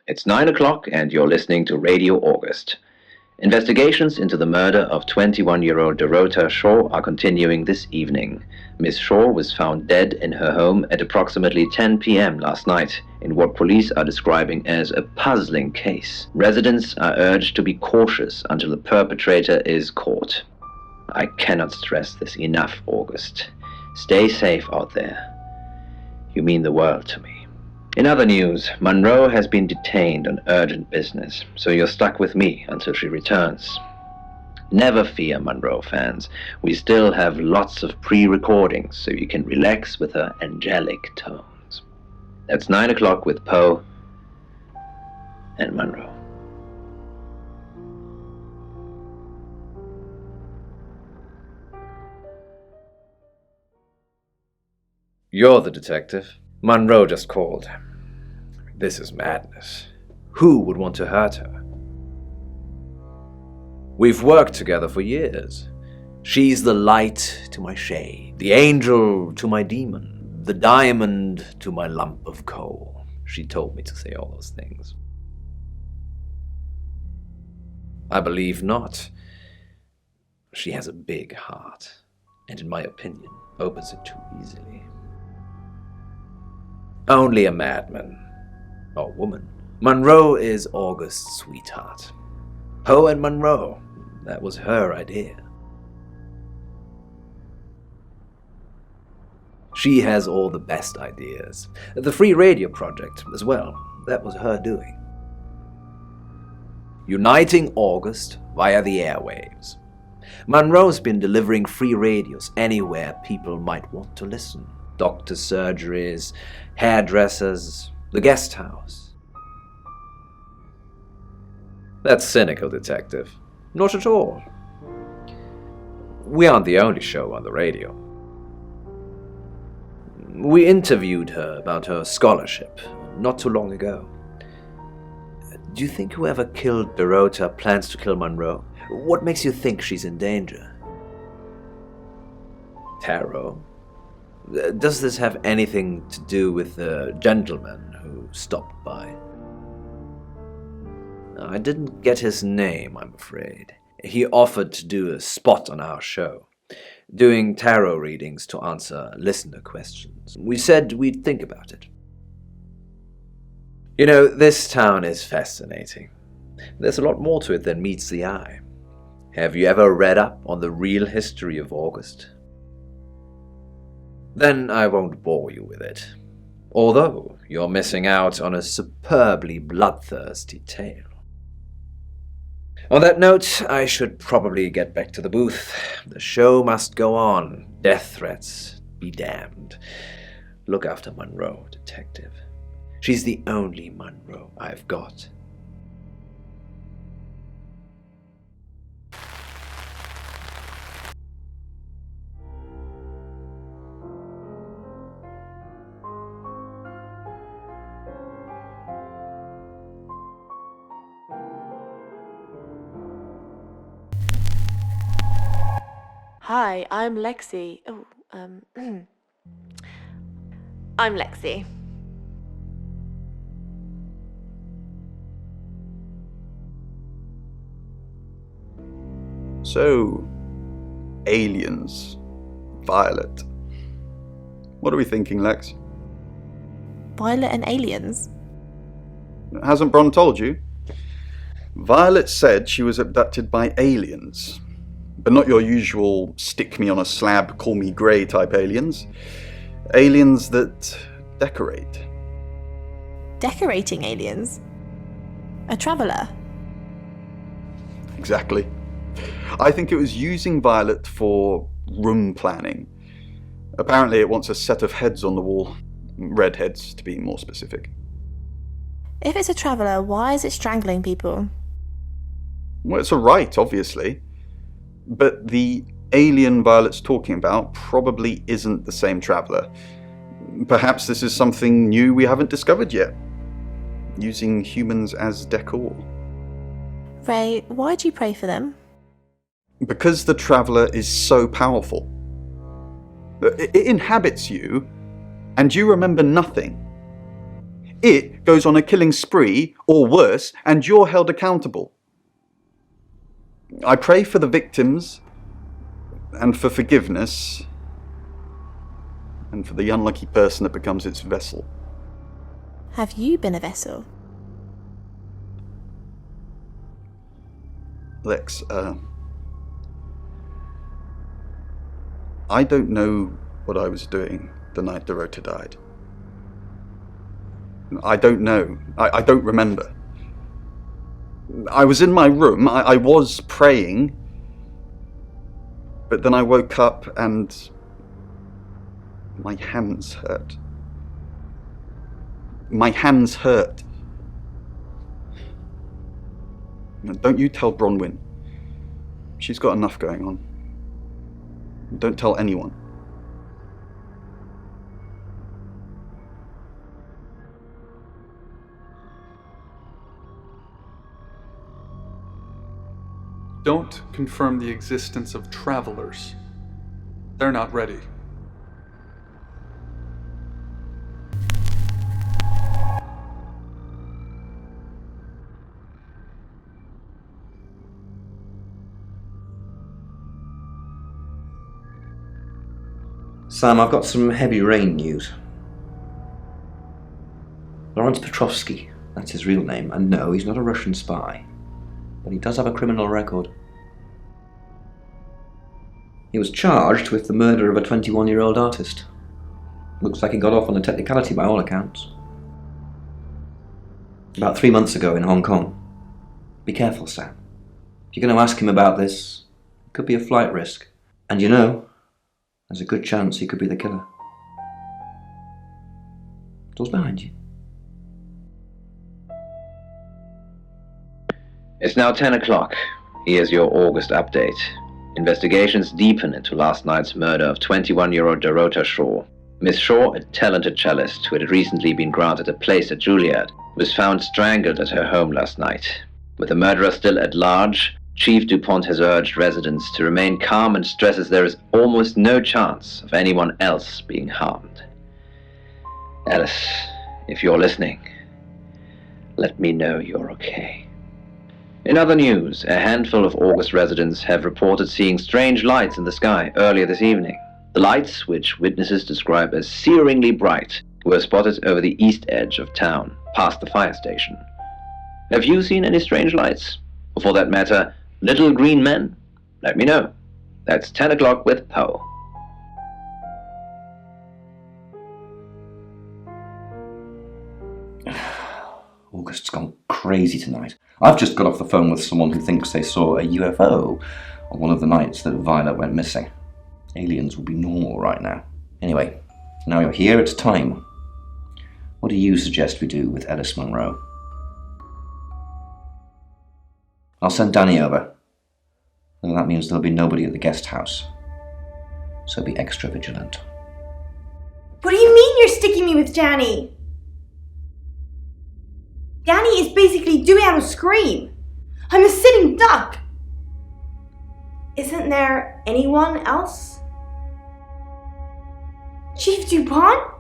It's 9 o'clock and you're listening to Radio August. Investigations into the murder of 21-year-old Dorota Shaw are continuing this evening. Miss Shaw was found dead in her home at approximately 10 p.m. last night in what police are describing as a puzzling case. Residents are urged to be cautious until the perpetrator is caught. I cannot stress this enough, August. Stay safe out there. You mean the world to me. In other news, Monroe has been detained on urgent business, so you're stuck with me until she returns. Never fear, Monroe fans. We still have lots of pre-recordings, so you can relax with her angelic tones. That's 9 o'clock with Poe and Monroe. You're the detective. Monroe just called. This is madness. Who would want to hurt her? We've worked together for years. She's the light to my shade, the angel to my demon, the diamond to my lump of coal. She told me to say all those things. I believe not. She has a big heart, and in my opinion, opens it too easily. Only a madman, or woman. Monroe is August's sweetheart. Poe and Monroe, that was her idea. She has all the best ideas. The free radio project as well, that was her doing. Uniting August via the airwaves. Monroe's been delivering free radios anywhere people might want to listen. Doctor surgeries, hairdressers, the guest house. That's cynical, Detective. Not at all. We aren't the only show on the radio. We interviewed her about her scholarship not too long ago. Do you think whoever killed Dorota plans to kill Monroe? What makes you think she's in danger? Tarot? Does this have anything to do with the gentleman who stopped by? I didn't get his name, I'm afraid. He offered to do a spot on our show, doing tarot readings to answer listener questions. We said we'd think about it. You know, this town is fascinating. There's a lot more to it than meets the eye. Have you ever read up on the real history of August? Then I won't bore you with it, although you're missing out on a superbly bloodthirsty tale. On that note, I should probably get back to the booth. The show must go on. Death threats be damned. Look after Monroe, Detective. She's the only Monroe I've got. Hi, I'm Lexi. I'm Lexi. So, aliens. Violet. What are we thinking, Lex? Violet and aliens? Hasn't Bron told you? Violet said she was abducted by aliens. But not your usual stick me on a slab, call me grey type aliens. Aliens that decorate. Decorating aliens? A traveller? Exactly. I think it was using Violet for room planning. Apparently it wants a set of heads on the wall. Red heads, to be more specific. If it's a traveller, why is it strangling people? Well, it's a right, obviously. But the alien Violet's talking about probably isn't the same traveller. Perhaps this is something new we haven't discovered yet. Using humans as decor. Ray, why do you pray for them? Because the traveller is so powerful. It inhabits you, and you remember nothing. it goes on a killing spree, or worse, and you're held accountable. I pray for the victims, and for forgiveness, and for the unlucky person that becomes its vessel. Have you been a vessel? Lex, I don't know what I was doing the night Dorota died. I don't know. I don't remember. I was in my room, I was praying, but then I woke up and my hands hurt. My hands hurt. Don't you tell Bronwyn. She's got enough going on. Don't tell anyone. Don't confirm the existence of travelers. They're not ready. Sam, I've got some heavy rain news. Lawrence Petrovsky, that's his real name, and no, he's not a Russian spy. But he does have a criminal record. He was charged with the murder of a 21-year-old artist. Looks like he got off on a technicality by all accounts. About 3 months ago in Hong Kong. Be careful, Sam. If you're going to ask him about this, it could be a flight risk. And you know, there's a good chance he could be the killer. Door's behind you. It's now 10 o'clock. Here's your August update. Investigations deepen into last night's murder of 21-year-old Dorota Shaw. Miss Shaw, a talented cellist who had recently been granted a place at Juilliard, was found strangled at her home last night. With the murderer still at large, Chief DuPont has urged residents to remain calm and stresses there is almost no chance of anyone else being harmed. Alice, if you're listening, let me know you're okay. In other news, a handful of August residents have reported seeing strange lights in the sky earlier this evening. The lights, which witnesses describe as searingly bright, were spotted over the east edge of town, past the fire station. Have you seen any strange lights? Or for that matter, little green men? Let me know. That's 10 o'clock with Poe. August's gone crazy tonight. I've just got off the phone with someone who thinks they saw a UFO on one of the nights that Violet went missing. Aliens will be normal right now. Anyway, now you're here, it's time. What do you suggest we do with Ellis Monroe? I'll send Danny over. And that means there'll be nobody at the guest house. So be extra vigilant. What do you mean you're sticking me with Danny? Danny is basically doing out a scream. I'm a sitting duck. Isn't there anyone else? Chief DuPont?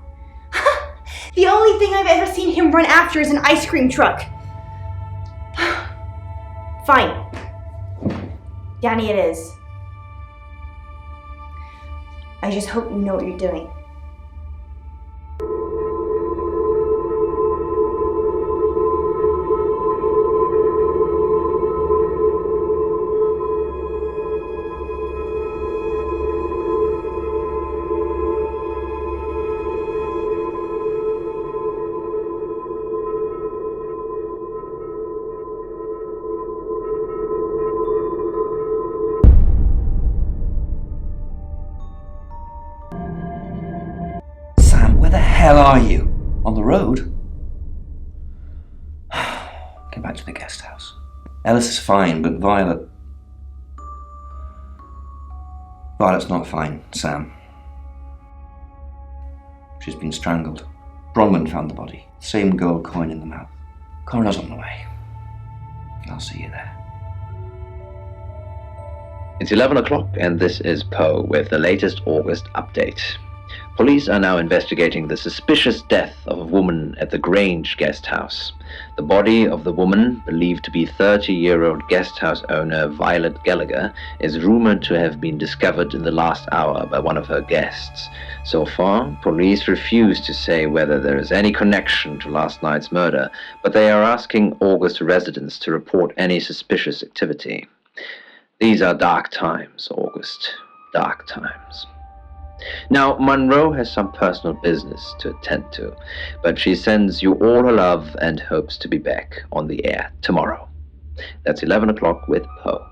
The only thing I've ever seen him run after is an ice cream truck. Fine. Danny it is. I just hope you know what you're doing. Where the hell are you? On the road? Get back to the guest house. Ellis is fine, but Violet's not fine, Sam. She's been strangled. Bronwyn found the body. Same gold coin in the mouth. Coroner's on the way. I'll see you there. It's 11 o'clock, and this is Poe with the latest August update. Police are now investigating the suspicious death of a woman at the Grange guest house. The body of the woman, believed to be 30-year-old guest house owner Violet Gallagher, is rumored to have been discovered in the last hour by one of her guests. So far, police refuse to say whether there is any connection to last night's murder, but they are asking August residents to report any suspicious activity. These are dark times, August. Dark times. Now, Monroe has some personal business to attend to, but she sends you all her love and hopes to be back on the air tomorrow. That's 11 o'clock with Poe.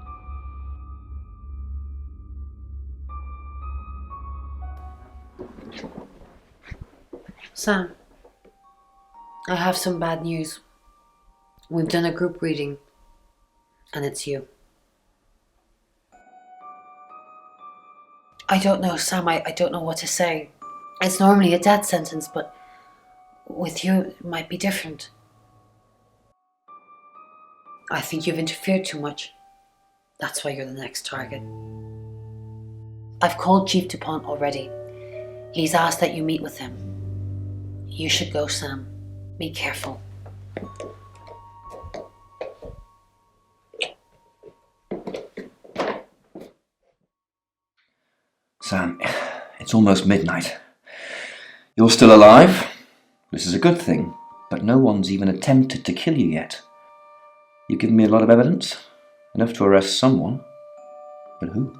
Sam, I have some bad news. We've done a group reading, and it's you. I don't know, Sam, I don't know what to say. It's normally a death sentence, but with you, it might be different. I think you've interfered too much. That's why you're the next target. I've called Chief DuPont already. He's asked that you meet with him. You should go, Sam. Be careful. Sam, it's almost midnight. You're still alive. This is a good thing, but no one's even attempted to kill you yet. You've given me a lot of evidence, enough to arrest someone. But who?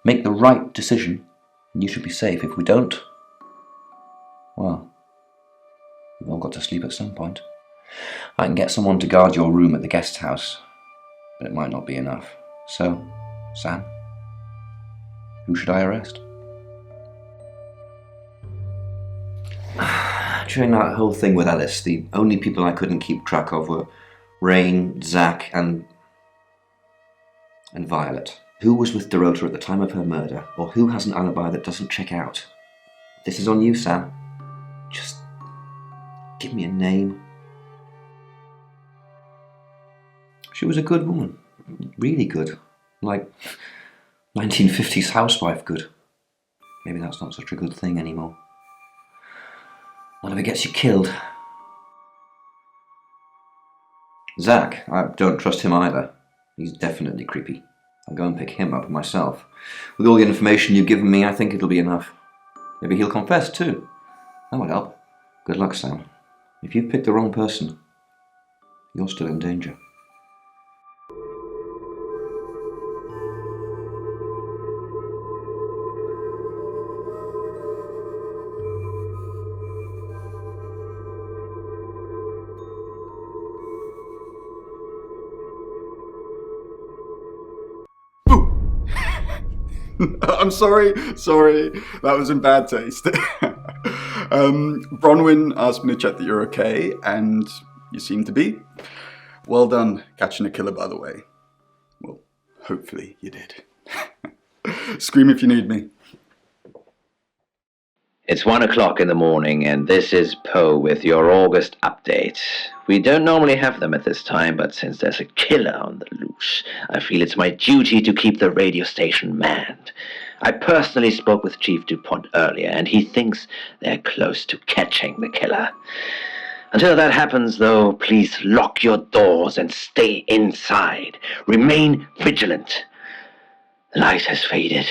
Make the right decision, and you should be safe. If we don't, well, we've all got to sleep at some point. I can get someone to guard your room at the guest house, but it might not be enough. So, Sam, who should I arrest? During that whole thing with Alice, the only people I couldn't keep track of were Rain, Zach, and Violet. Who was with Dorota at the time of her murder, or who has an alibi that doesn't check out? This is on you, Sam. Just give me a name. She was a good woman. Really good. Like 1950s housewife good. Maybe that's not such a good thing anymore. Not if it gets you killed. Zach, I don't trust him either. He's definitely creepy. I'll go and pick him up myself. With all the information you've given me, I think it'll be enough. Maybe he'll confess too. That would help. Good luck, Sam. If you've picked the wrong person, you're still in danger. I'm sorry, that was in bad taste. Bronwyn asked me to check that you're okay, and you seem to be. Well done catching a killer, by the way. Well, hopefully you did. Scream if you need me. It's 1 o'clock in the morning, and this is Poe with your August update. We don't normally have them at this time, but since there's a killer on the loose, I feel it's my duty to keep the radio station manned. I personally spoke with Chief DuPont earlier, and he thinks they're close to catching the killer. Until that happens, though, please lock your doors and stay inside. Remain vigilant. The light has faded,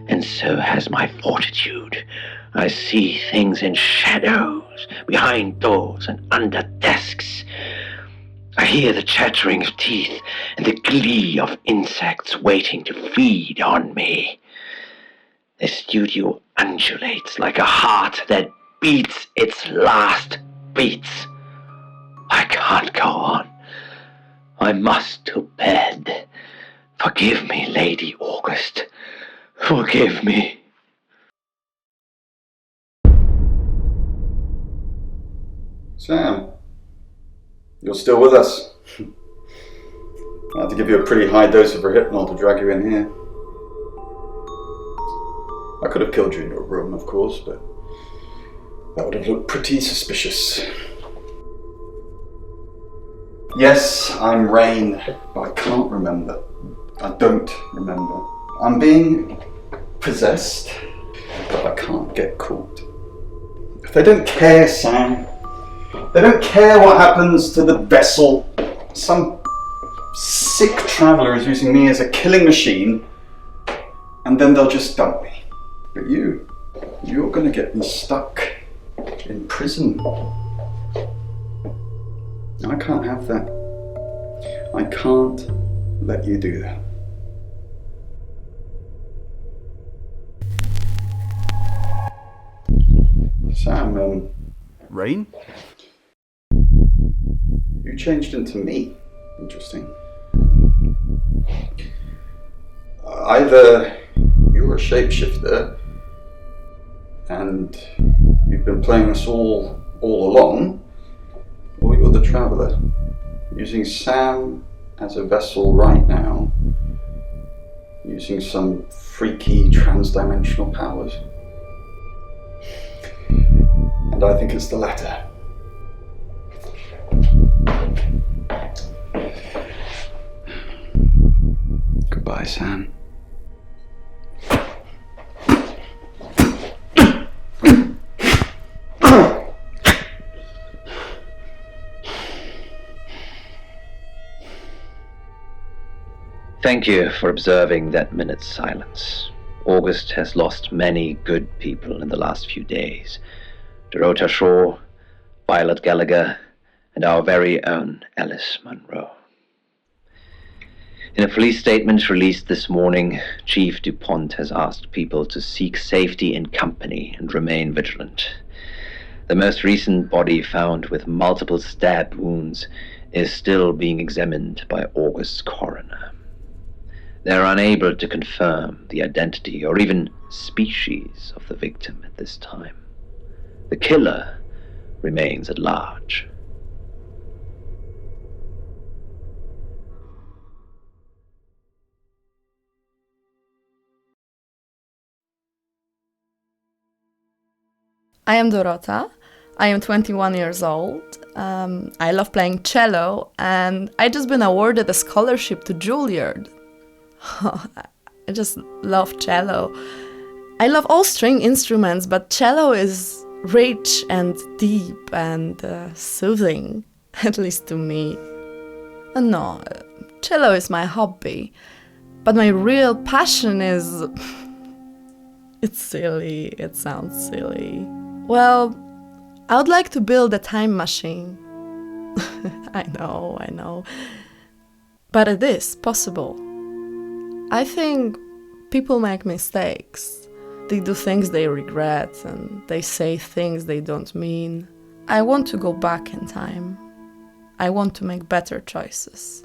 and so has my fortitude. I see things in shadows, behind doors and under desks. I hear the chattering of teeth and the glee of insects waiting to feed on me. The studio undulates like a heart that beats its last beats. I can't go on. I must to bed. Forgive me, Lady August. Forgive me. Sam, you're still with us. I had to give you a pretty high dose of Rohypnol to drag you in here. I could have killed you in your room, of course, but that would have looked pretty suspicious. Yes, I'm Rain, but I can't remember. I don't remember. I'm being possessed. so I can't get caught. They don't care, Sam. They don't care what happens to the vessel. Some sick traveller is using me as a killing machine, and then they'll just dump me. But you're gonna get me stuck in prison. I can't have that. I can't let you do that. Sam, Rain? you changed into me. Interesting. Either you're a shapeshifter and you've been playing us all along, or you're the traveller, using Sam as a vessel right now, using some freaky trans-dimensional powers. And I think it's the latter. Goodbye, Sam. Thank you for observing that minute's silence. August has lost many good people in the last few days. Dorota Shaw, Violet Gallagher, and our very own Alice Munro. In a police statement released this morning, Chief DuPont has asked people to seek safety in company and remain vigilant. The most recent body, found with multiple stab wounds, is still being examined by August's coroner. They are unable to confirm the identity or even species of the victim at this time. The killer remains at large. I am Dorota. I am 21 years old. I love playing cello, and I just been awarded a scholarship to Juilliard. I just love cello. I love all string instruments, but cello is rich and deep and soothing, at least to me. No, cello is my hobby, but my real passion is... It's silly, it sounds silly. Well, I would like to build a time machine. I know. But it is possible. I think people make mistakes. They do things they regret and they say things they don't mean. I want to go back in time. I want to make better choices.